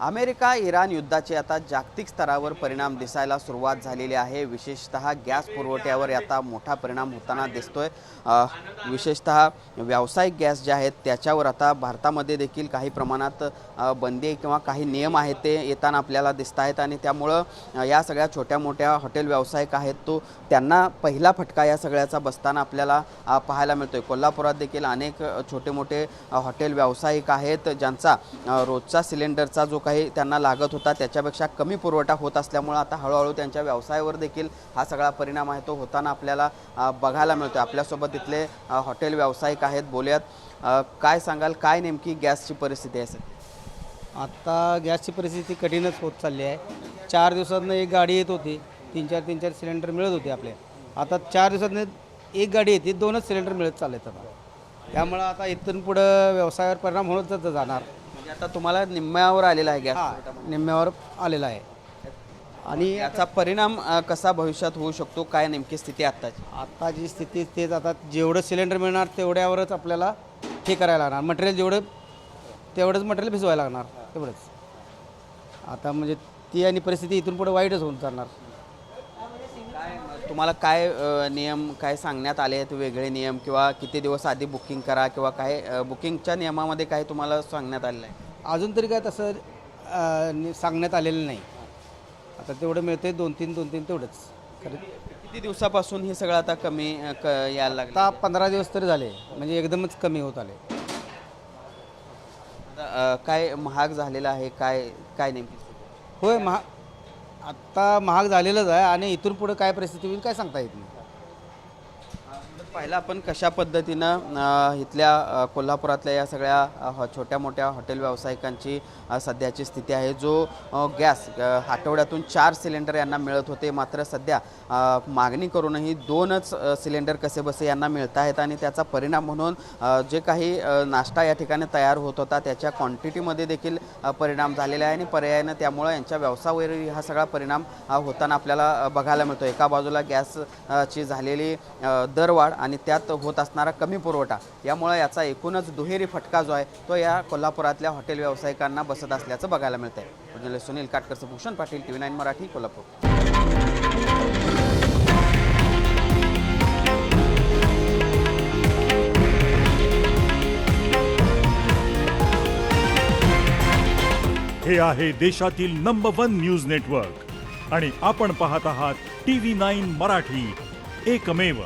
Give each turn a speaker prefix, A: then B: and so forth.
A: America Iran युद्धाचे आता जागतिक स्तरावर परिणाम दिसायला सुरुवात झालेली आहे। विशेषतः गॅस पुरवठ्यावर आता मोठा परिणाम होताना दिसतोय। विशेषतः व्यावसायिक गॅस जे आहेत त्याच्यावर आता भारतामध्ये देखील काही प्रमाणात बंदी किंवा काही नियम आहेत ते येताना आपल्याला दिसत आहेत आणि त्यामुळं या सगळ्या छोट्या मोठ्या हॉटेल व्यावसायिक आहेत त्यांना पहिला फटका या सगळ्याचा बसताना आपल्याला पाहायला मिळतोय। कोल्हापुरात देखील अनेक छोटे मोठे हॉटेल व्यावसायिक आहेत ज्यांचा रोजचा सिलेंडरचा जो काही त्यांना लागत होता त्याच्यापेक्षा कमी पुरवठा होत असल्यामुळे आता हळूहळू त्यांच्या व्यवसायावर देखील हा सगळा परिणाम आहे तो होताना आपल्याला बघायला मिळतो। आपल्यासोबत इथले हॉटेल व्यावसायिक आहेत, बोलूयात। काय सांगाल, काय नेमकी गॅसची परिस्थिती आहे सर?
B: आता गॅसची परिस्थिती कठीणच होत चालली आहे। 4 दिवसातनं एक गाडी येत होती, 3-4 सिलेंडर मिळत होते आपले। आता 4 दिवसातनं एक गाडी येते, 2च सिलेंडर मिळत चाललेत आता। त्यामुळे आता इथून पुढं व्यवसायावर परिणाम होतच जाणार।
A: म्हणजे आता तुम्हाला निम्म्यावर आलेला आहे गॅस,
B: निम्म्यावर आलेला आहे
A: आणि याचा परिणाम कसा भविष्यात होऊ शकतो? काय नेमकी स्थिती आत्ताची?
B: आता जी स्थिती तेच, आता जेवढं सिलेंडर मिळणार तेवढ्यावरच आपल्याला हे करायला लागणार। मटेरियल तेवढंच मटेरियल भिजवायला लागणार, तेवढंच। आता म्हणजे ती आणि परिस्थिती इथून पुढे वाईटच होऊन चालणार।
A: तुम्हाला काय नियम काय सांगण्यात आले आहेत, वेगळे नियम, किंवा किती दिवस आधी बुकिंग करा, किंवा काय बुकिंगच्या नियमामध्ये काय तुम्हाला सांगण्यात आलेलं आहे?
B: अजून तरी काय तसं सांगण्यात आलेलं नाही। आता तेवढं मिळते 2-3 तेवढंच।
A: किती दिवसापासून हे सगळं आता कमी यायला लागलं?
B: आता 15 दिवस तरी झाले, म्हणजे एकदमच कमी होत आले।
A: काय महाग झालेलं आहे, काय काय नेमकी?
B: होय, आत्ता महाग झालेलंच आहे आणि इथून पुढे काय परिस्थिती होईल काय सांगता येत नाही।
A: पहिला आपण कशा पद्धतीनं इथल्या कोल्हापुरातल्या या सगळ्या छोट्या मोठ्या हॉटेल व्यावसायिकांची सध्याची स्थिती आहे। जो गॅस आठवड्यातून 4 सिलेंडर यांना मिळत होते, मात्र सध्या मागणी करूनही 2च सिलेंडर कसे बसे यांना मिळत आहेत आणि त्याचा परिणाम म्हणून जे काही नाश्ता या ठिकाणी तयार होत होता त्याच्या क्वांटिटीमध्ये देखील परिणाम झालेला आहे आणि पर्यायानं त्यामुळे यांच्या व्यवसायावरही हा सगळा परिणाम होताना आपल्याला बघायला मिळतो। एका बाजूला गॅसची झालेली दरवाढ आणि त्यात होत असणारा कमी पुरवठा यामुळे याचा एकूणच दुहेरी फटका जो आहे तो या कोल्हापुरातल्या हॉटेल व्यावसायिकांना बसत असल्याचं बघायला मिळतंय। Journalist Sunil Katkar, Bhushan Patil, TV9 Marathi, Kolhapur.
C: हे आहे देशातील नंबर 1 न्यूज नेटवर्क आणि आपण पाहत आहात TV9 मराठी, एकमेव।